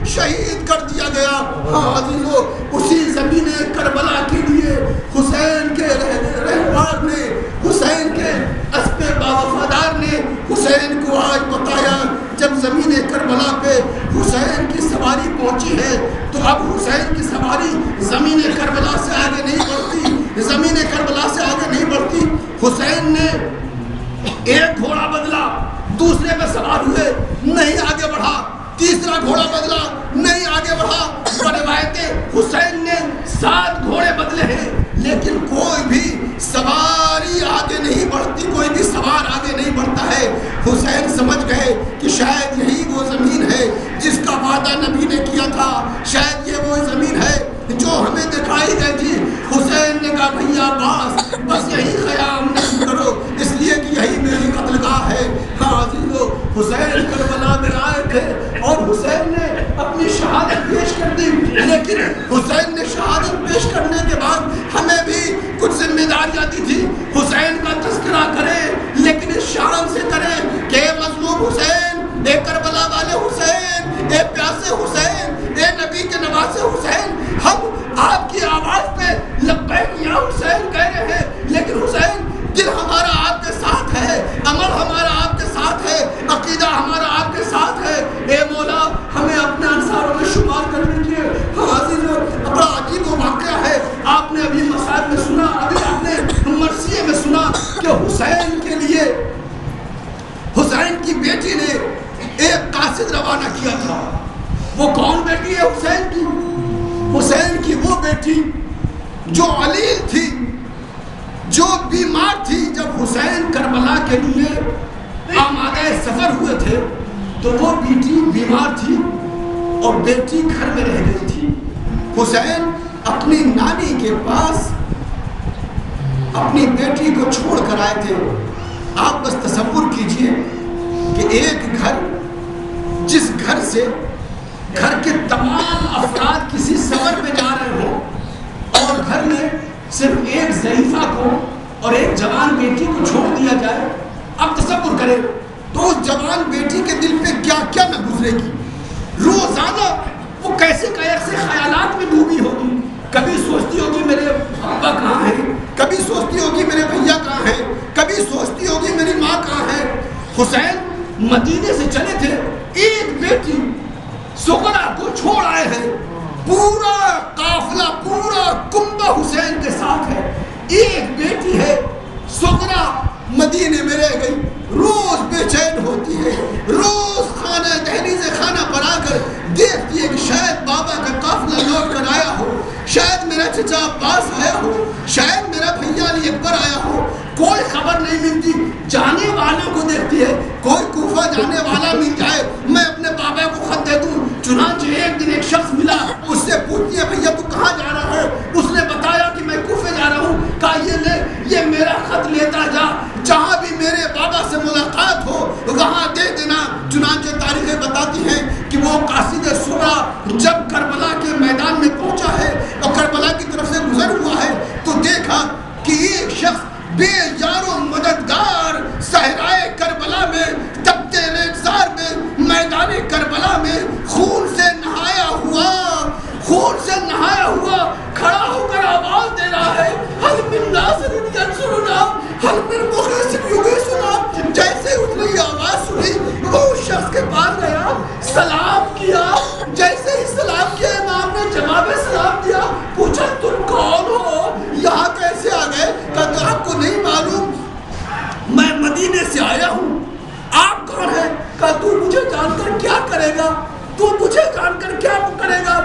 شہید کر دیا گیا. ہاں عزیزو، اسی زمین کربلا کے لیے حسین کے رہبر نے، حسین کے اسب باوفادار نے حسین کو آج بتایا جب زمین کربلا پہ حسین کی سواری پہنچی ہے تو اب حسین کی سواری زمین کربلا سے آگے نہیں بڑھتی، زمین کربلا سے آگے نہیں بڑھتی. حسین نے ایک گھوڑا بدلا، دوسرے میں سوار ہوئے، نہیں آگے بڑھا. تیسرا گھوڑا بدلا، نہیں آگے بڑھا. روایتیں حسین نے 7 گھوڑے بدلے ہیں لیکن کوئی بھی سواری آگے نہیں بڑھتی، کوئی بھی سوار آگے نہیں بڑھتا ہے. حسین سمجھ گئے کہ شاید یہی وہ زمین ہے جس کا وعدہ نبی نے کیا تھا، شاید یہ وہ زمین ہے جو ہمیں دکھائی گئی تھی. حسین نے کہا بھیا بس یہی خیام نہیں کرو، اس لیے کہ یہی میری قتل گاہ ہے. ہاں عزیزو، حسین کربلا میں آئے تھے اور حسین نے اپنی شہادت پیش کر دی، لیکن حسین نے شہادت پیش کرنے کے بعد ہمیں بھی کچھ ذمہ داریاں دی تھی. حسین کا تذکرہ کریں لیکن اس شان سے کریں کہ اے مظلوم حسین، اے کربلا والے حسین، اے پیاسے حسین، اے نبی کے نواسے حسین، ہم آپ کی آواز پہ لبیک یا حسین کہہ رہے ہیں، لیکن حسین دل ہمارا آپ کے ساتھ ہے، عمل ہمارا آپ کے ساتھ ہے، عقیدہ ہمارا آپ کے ساتھ ہے. اے مولا ہمیں اپنے انصاروں میں شمار کر لیجیے. عزیزو، بڑا عجیب و واقعہ ہے. آپ نے ابھی مسائل میں سنا، ابھی آپ نے مرثیے میں سنا کہ حسین کے لیے حسین کی بیٹی نے ایک قاصد روانہ کیا تھا. وہ کون بیٹی ہے حسین کی؟ حسین کی وہ بیٹی جو علیل تھی، جو بیمار تھی. جب حسین کربلا کے لیے آمادہ سفر ہوئے تھے تو وہ بیٹی بیمار تھی اور بیٹی گھر میں رہ گئی تھی. حسین اپنی نانی کے پاس اپنی بیٹی کو چھوڑ کر آئے تھے. آپ بس تصور کیجئے کہ ایک گھر، جس گھر سے گھر کے تمام افراد کسی سفر پہ جا رہے ہوں اور گھر میں صرف ایک ضعیفہ کو اور ایک جوان بیٹی کو چھوڑ دیا جائے. اب تصور کریں تو اس جوان بیٹی کے دل پہ کیا کیا نہ گزرے گی. روزانہ وہ کیسے خیالات میں ڈوبی ہوگی. کبھی سوچتی ہوگی میرے ابا کہاں ہیں، کبھی سوچتی ہوگی میرے بھیا کہاں ہیں، کبھی سوچتی ہوگی میری ماں کہاں ہے. حسین مدینے سے چلے تھے، ایک بیٹی سغرا کو چھوڑ آئے ہیں. پورا قافلہ، پورا کنبہ حسین کے ساتھ ہے. ایک بیٹی ہے سغرا مدینے میں رہ گئی. روز بے چین ہوتی ہے، روز خانہ دہلیز خانہ پر آ کر دیکھتی ہے کہ شاید بابا کا قافلہ لوٹ کر آیا ہو، شاید میرا چچا عباس آیا ہو، شاید میرا بھیا علی اکبر آیا ہو. کوئی خبر نہیں ملتی. جانے والوں کو دیکھتی ہے، کوئی کوفہ جانے والا مل جائے میں اپنے بابا کو خط دے دوں. چنانچہ ایک دن ایک شخص ملا، اس سے پوچھتی ہے بھیا تو کہاں جا رہا ہے؟ اس نے بتایا کہ میں کوفے جا رہا ہوں. کہا یہ لے، یہ میرا خط لیتا جا، جہاں بھی میرے بابا سے ملاقات ہو وہاں دے دینا. چنانچہ تاریخیں بتاتی ہیں کہ وہ قاصد سغرا جب کربلا کے میدان میں پہنچا ہے اور کربلا کی طرف سے گزر ہوا ہے تو دیکھا کہ ایک شخص بے یار و مددگار صحرائے کربلا میں، تپتے ریگزار میں، میدان کربلا میں خون سے نہایا ہوا کھڑا ہو کر آواز دے رہا ہے، حل من ناصر ینصرنا، حل من مخلص یغیثنا. جیسے اس نے یہ آواز سنی وہ اس شخص کے پاس گیا، سلام کیا. جیسے ہی سلام کیا امام نے جواب سلام دیا. پوچھا تم کون ہو، یہاں کیسے آ گئے؟ کہا آپ کو نہیں معلوم میں مدینے سے آیا ہوں. آپ کون ہیں؟ کہا تو مجھے جان کر کیا کرے گا، تو مجھے جان کر کیا کرے گا،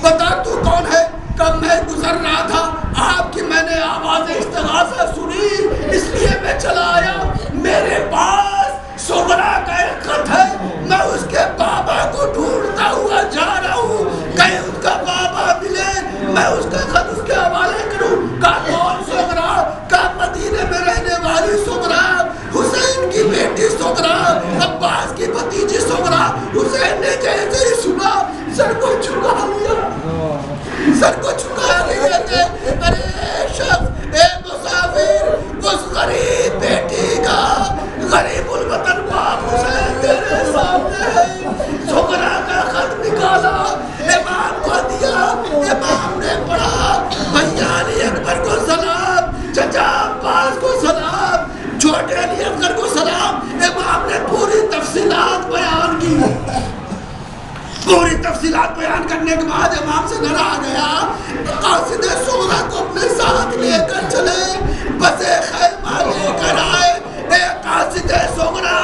بتا تو کون ہے. کب میں گزر رہا تھا آپ کی میں نے آواز استغاثہ سنی، اس لیے میں چلا آیا. میرے پاس سغرا کا ایک خط ہے، میں اس کے بابا کو ڈھونڈتا ہوا جا رہا ہوں، کہیں اس کا بابا ملے میں اس کا خط اس کے حوالے کروں. کہا کون سغرا؟ کہا مدینے میں رہنے والی سغرا، حسین کی بیٹی سغرا، عباس کی بھتیجی سغرا. حسین نے جیسے ہی سنا سر کو جھکا لیا کہ ارے شخص، اے مسافر، اس غریب بیٹی کا، غریب الوطن باپ پوری تفصیلات بیان کرنے کے بعد امام سے نہ رہا گیا، قاصد صغریٰ کو اپنے ساتھ لے کر چلے، بس خیمہ لے کر آئے۔ اے قاصد صغریٰ،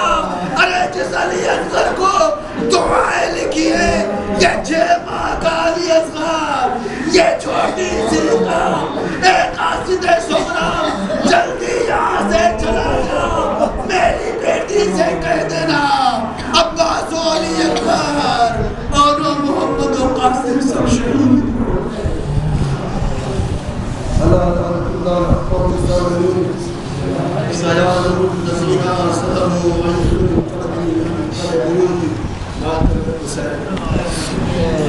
ارے جس علی اصغر کو دعائیں لکھی ہے، یہ 6 ماہ کا علی اصغر، یہ چھوٹی سی قوم، اے قاصد